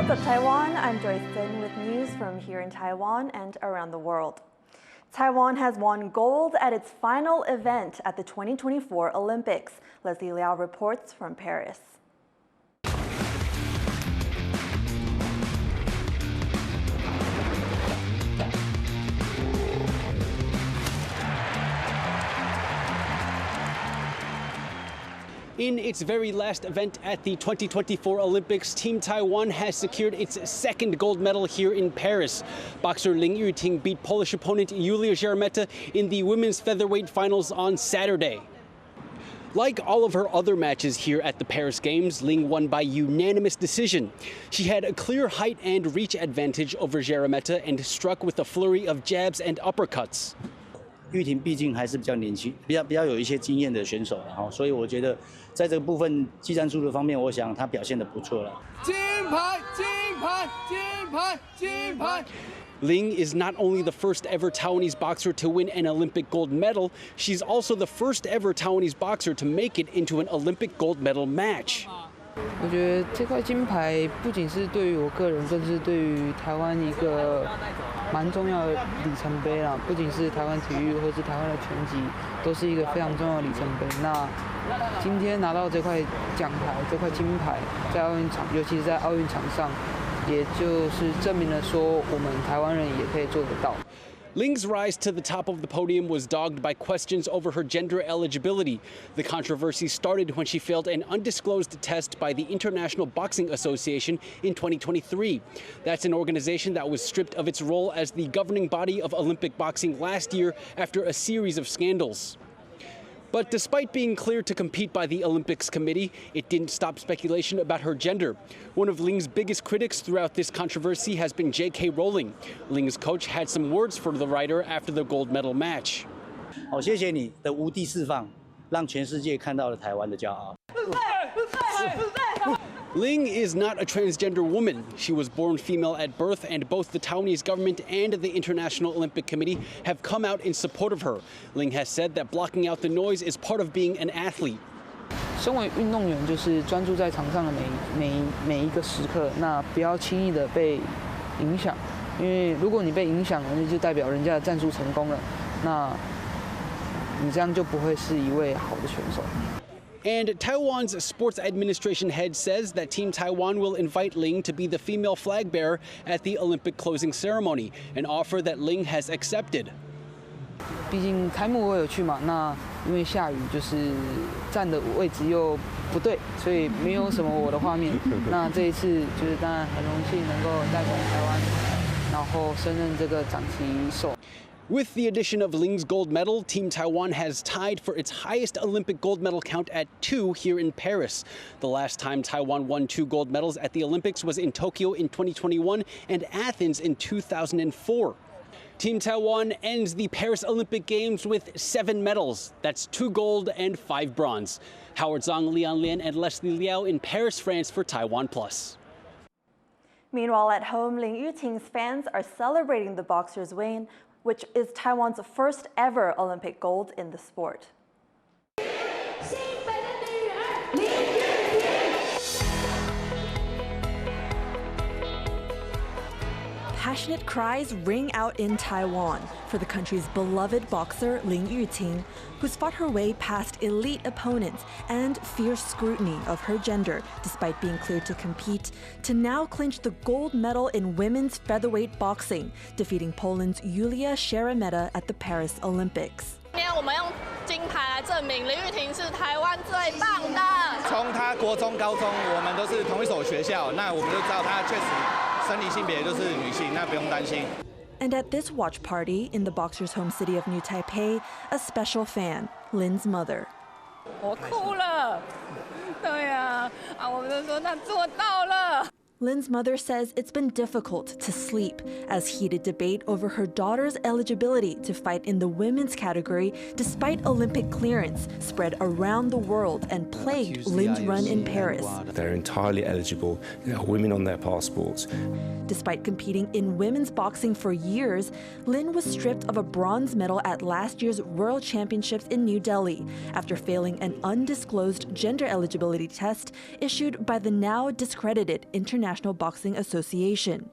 what's up, Taiwan? I'm Joyce with news from here in Taiwan and around the world. Taiwan has won gold at its final event at the 2024 Olympics. Leslie Liao reports from Paris. In its very last event at the 2024 Olympics, Team Taiwan has secured its second gold medal here in Paris. Boxer Yu-ting beat Polish opponent Julia Jeremeta in the women's featherweight finals on Saturday. Like all of her other matches here at the Paris Games, Ling won by unanimous decision. She had a clear height and reach advantage over Jeremeta and struck with a flurry of jabs and uppercuts. 玉婷毕竟还是比较年轻，比较有一些经验的选手了哈，所以我觉得在这个部分技战术的方面，我想她表现得不错了。金牌，金牌，金牌，金牌。 Ling is not only the first ever Taiwanese boxer to win an Olympic gold medal, she's also the first ever Taiwanese boxer to make it into an Olympic gold medal match. 我觉得这块金牌不仅是对于我个人，更是对于台湾一个蛮重要的里程碑啦。不仅是台湾体育，或是台湾的拳击，都是一个非常重要的里程碑。那今天拿到这块奖牌，这块金牌，在奥运场，尤其是在奥运场上，也就是证明了说，我们台湾人也可以做得到。 Ling's rise to the top of the podium was dogged by questions over her gender eligibility. The controversy started when she failed an undisclosed test by the International Boxing Association in 2023. That's an organization that was stripped of its role as the governing body of Olympic boxing last year after a series of scandals. But despite being cleared to compete by the Olympics Committee, it didn't stop speculation about her gender. One of Ling's biggest critics throughout this controversy has been J.K. Rowling. Ling's coach had some words for the writer after the gold medal match. 好，谢谢你的无地释放，让全世界看到了台湾的骄傲。 Ling is not a transgender woman. She was born female at birth, and both the Taiwanese government and the International Olympic Committee have come out in support of her. Ling has said that blocking out the noise is part of being an athlete. 身为运动员，就是专注在场上的每一个时刻，那不要轻易的被影响，因为如果你被影响了，那就代表人家的战术成功了，那你这样就不会是一位好的选手。 And Taiwan's sports administration head says that Team Taiwan will invite Ling to be the female flag bearer at the Olympic closing ceremony, an offer that Ling has accepted. 毕竟开幕我有去嘛，那因为下雨，就是站的位置又不对，所以没有什么我的画面。那这一次就是当然很荣幸能够代表台湾，然后升任这个掌旗手。 With the addition of Ling's gold medal, Team Taiwan has tied for its highest Olympic gold medal count at 2 here in Paris. The last time Taiwan won 2 gold medals at the Olympics was in Tokyo in 2021 and Athens in 2004. Team Taiwan ends the Paris Olympic Games with 7 medals. That's 2 gold and 5 bronze. Howard Zhang, Lian Lian, and Leslie Liao in Paris, France for TaiwanPlus. Meanwhile, at home, Ling Yu-ting's fans are celebrating the boxer's win, which is Taiwan's first ever Olympic gold in the sport. Passionate cries ring out in Taiwan for the country's beloved boxer Ling Yu-ting, who's fought her way past elite opponents and fierce scrutiny of her gender despite being cleared to compete, to now clinch the gold medal in women's featherweight boxing, defeating Poland's Julia Jeremeta at the Paris Olympics. 今天我们用金牌来证明林玉婷是台湾最棒的。从她国中、高中，我们都是同一所学校，那我们就知道她确实生理性别就是女性，那不用担心。 And at this watch party in the boxer's home city of New Taipei, a special fan, Lin's mother. 我哭了，对呀，我们就说她做到了。 Lin's mother says it's been difficult to sleep as heated debate over her daughter's eligibility to fight in the women's category despite Olympic clearance spread around the world and plagued Lin's run in Paris. They're entirely eligible, women on their passports. Despite competing in women's boxing for years, Lin was stripped of a bronze medal at last year's World Championships in New Delhi after failing an undisclosed gender eligibility test issued by the now discredited International International Boxing Association.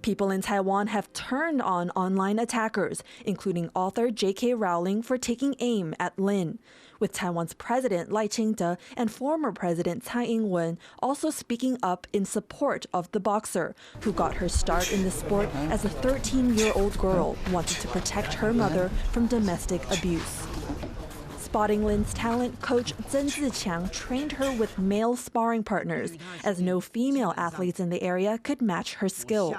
People in Taiwan have turned on online attackers, including author J.K. Rowling for taking aim at Lin, with Taiwan's President Lai Ching-te and former President Tsai Ing-wen also speaking up in support of the boxer, who got her start in the sport as a 13-year-old girl wanting to protect her mother from domestic abuse. Spotting Lin's talent, coach Tseng trained her with male sparring partners, as no female athletes in the area could match her skill.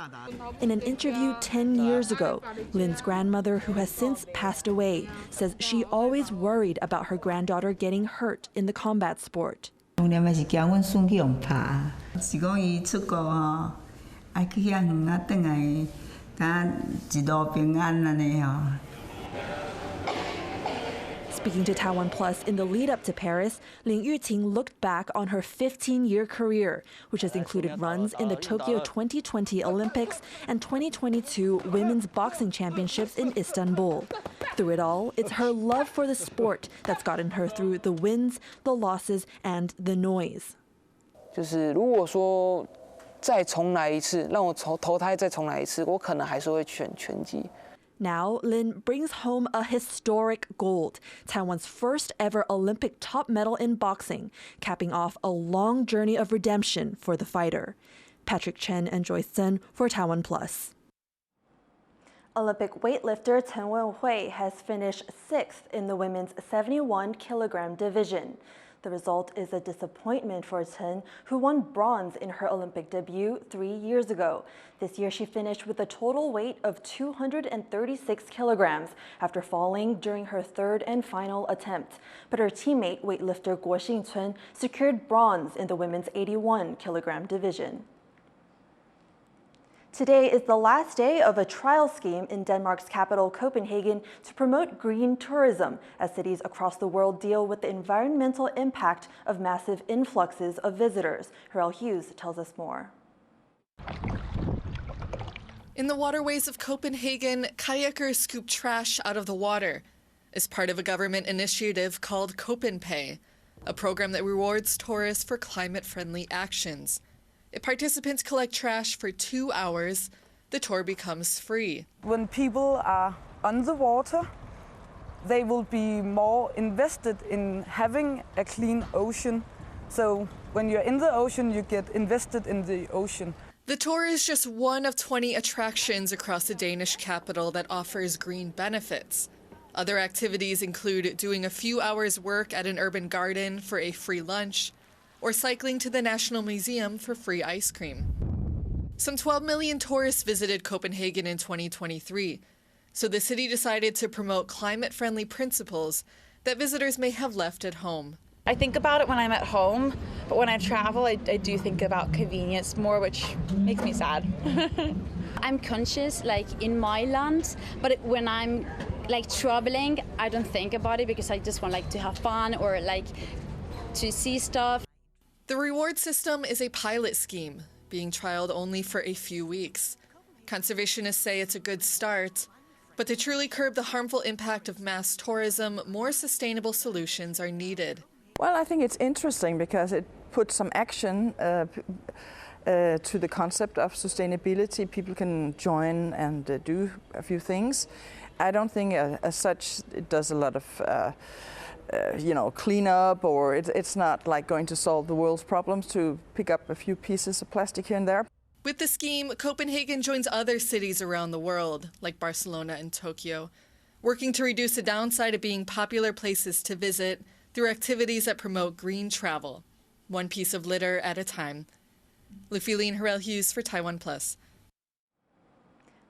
In an interview 10 years ago, Lin's grandmother, who has since passed away, says she always worried about her granddaughter getting hurt in the combat sport. Speaking to TaiwanPlus in the lead-up to Paris, Yu-ting looked back on her 15-year career, which has included runs in the Tokyo 2020 Olympics and 2022 Women's Boxing Championships in Istanbul. Through it all, it's her love for the sport that's gotten her through the wins, the losses, and the noise. 就是如果说再重来一次，让我投胎再重来一次，我可能还是会选拳击。 Now, Lin brings home a historic gold, Taiwan's first ever Olympic top medal in boxing, capping off a long journey of redemption for the fighter. Patrick Chen and Joyce Chen for TaiwanPlus. Olympic weightlifter Chen Wen-Huei has finished 6th in the women's 71-kilogram division. The result is a disappointment for Chen, who won bronze in her Olympic debut 3 years ago. This year, she finished with a total weight of 236 kilograms after falling during her third and final attempt. But her teammate, weightlifter Kaohsiung secured bronze in the women's 81-kilogram division. Today is the last day of a trial scheme in Denmark's capital, Copenhagen, to promote green tourism as cities across the world deal with the environmental impact of massive influxes of visitors. Harel Hughes tells us more. In the waterways of Copenhagen, kayakers scoop trash out of the water as part of a government initiative called CopenPay, a program that rewards tourists for climate-friendly actions. If participants collect trash for 2 hours, the tour becomes free. When people are on the water, they will be more invested in having a clean ocean. So when you're in the ocean, you get invested in the ocean. The tour is just one of 20 attractions across the Danish capital that offers green benefits. Other activities include doing a few hours' work at an urban garden for a free lunch, or cycling to the National Museum for free ice cream. Some 12 million tourists visited Copenhagen in 2023, so the city decided to promote climate-friendly principles that visitors may have left at home. I think about it when I'm at home, but when I travel, I do think about convenience more, which makes me sad. I'm conscious, like in my land, but when I'm like traveling, I don't think about it because I just want like to have fun or like to see stuff. The reward system is a pilot scheme, being trialed only for a few weeks. Conservationists say it's a good start, but to truly curb the harmful impact of mass tourism, more sustainable solutions are needed. Well, I think it's interesting because it puts some action to the concept of sustainability. People can join and do a few things. I don't think as such it does a lot of clean up, or it's not like going to solve the world's problems to pick up a few pieces of plastic here and there. With the scheme, Copenhagen joins other cities around the world, like Barcelona and Tokyo, working to reduce the downside of being popular places to visit through activities that promote green travel, one piece of litter at a time. Lufiline Harel Hughes for TaiwanPlus.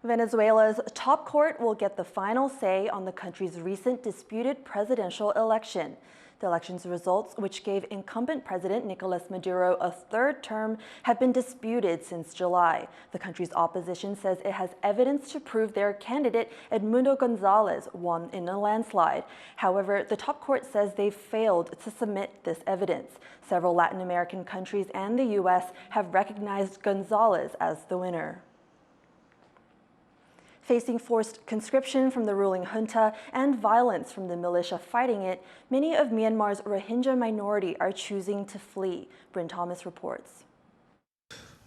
Venezuela's top court will get the final say on the country's recent disputed presidential election. The election's results, which gave incumbent President Nicolas Maduro a third term, have been disputed since July. The country's opposition says it has evidence to prove their candidate, Edmundo Gonzalez, won in a landslide. However, the top court says they've failed to submit this evidence. Several Latin American countries and the U.S. have recognized Gonzalez as the winner. Facing forced conscription from the ruling junta and violence from the militia fighting it, many of Myanmar's Rohingya minority are choosing to flee. Bryn Thomas reports.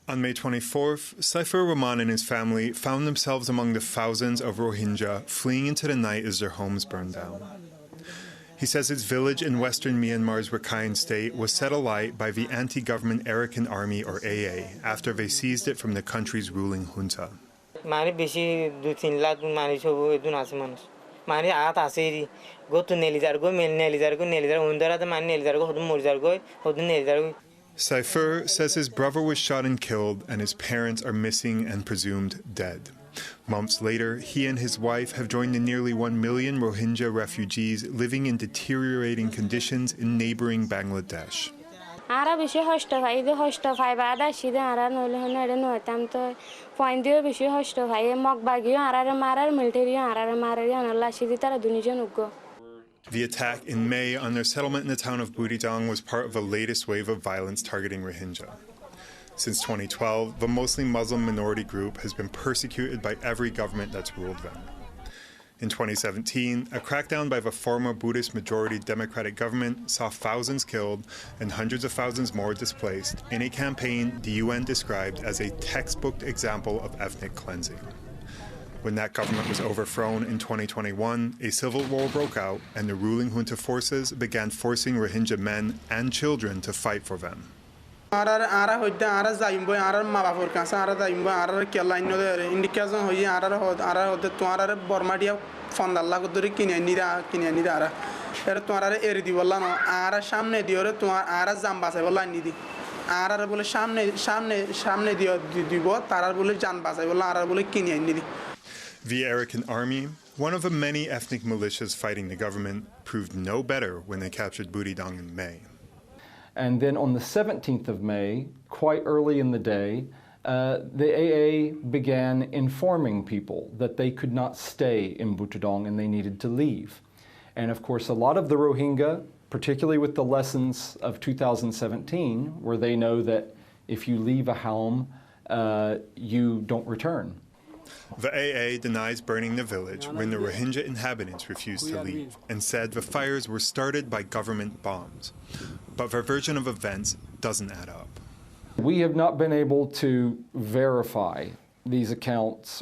On May 24th, Saifur Rahman and his family found themselves among the thousands of Rohingya fleeing into the night as their homes burned down. He says his village in western Myanmar's Recount state was set alight by the anti-government Arakan Army, or AA, after they seized it from the country's ruling junta. Saifur says his brother was shot and killed, and his parents are missing and presumed dead. Months later, he and his wife have joined the nearly 1 million Rohingya refugees living in deteriorating conditions in neighboring Bangladesh. The attack in May on their settlement in the town of Butidong was part of the latest wave of violence targeting Rohingya. Since 2012, the mostly Muslim minority group has been persecuted by every government that's ruled them. In 2017, a crackdown by the former Buddhist-majority democratic government saw thousands killed and hundreds of thousands more displaced in a campaign the UN described as a textbook example of ethnic cleansing. When that government was overthrown in 2021, a civil war broke out and the ruling junta forces began forcing Rohingya men and children to fight for them. The Arakan Army, one of the many ethnic militias fighting the government, proved no better when they captured Butidong in May. And then on the 17th of May, quite early in the day, the AA began informing people that they could not stay in Butidong and they needed to leave. And of course, a lot of the Rohingya, particularly with the lessons of 2017, where they know that if you leave a home, you don't return. The AA denies burning the village when the Rohingya inhabitants refused to leave and said the fires were started by government bombs. But their version of events doesn't add up. We have not been able to verify these accounts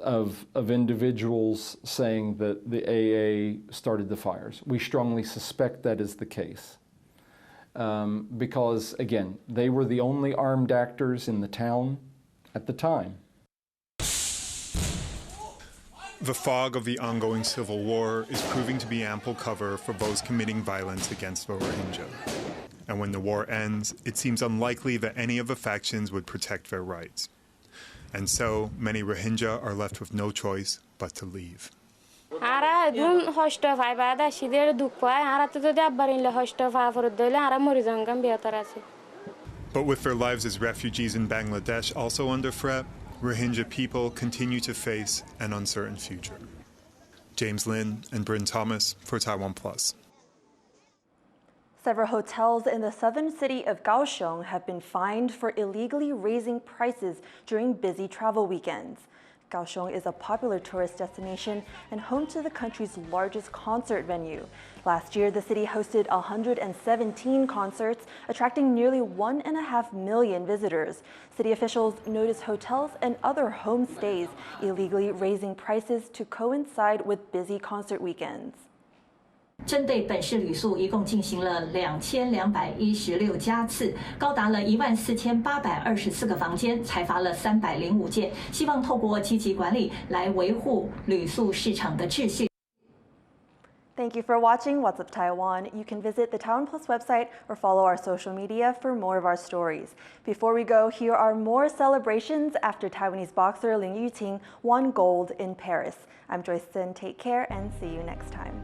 of individuals saying that the AA started the fires. We strongly suspect that is the case. Because, again, they were the only armed actors in the town at the time. The fog of the ongoing civil war is proving to be ample cover for those committing violence against the Rohingya. And when the war ends, it seems unlikely that any of the factions would protect their rights. And so, many Rohingya are left with no choice but to leave. But with their lives as refugees in Bangladesh also under threat, Rohingya people continue to face an uncertain future. James Lin and Bryn Thomas for TaiwanPlus. Several hotels in the southern city of Kaohsiung have been fined for illegally raising prices during busy travel weekends. Kaohsiung is a popular tourist destination and home to the country's largest concert venue. Last year, the city hosted 117 concerts, attracting nearly 1.5 million visitors. City officials noticed hotels and other homestays illegally raising prices to coincide with busy concert weekends. 针对本市旅宿，一共进行了2216家次，高达了14824个房间，裁罚了305件，希望透过积极管理来维护旅宿市场的秩序。Thank you for watching What's Up Taiwan. You can visit the TaiwanPlus website or follow our social media for more of our stories. Before we go, here are more celebrations after Taiwanese boxer Yu-ting won gold in Paris. I'm Joyce. Take care and see you next time.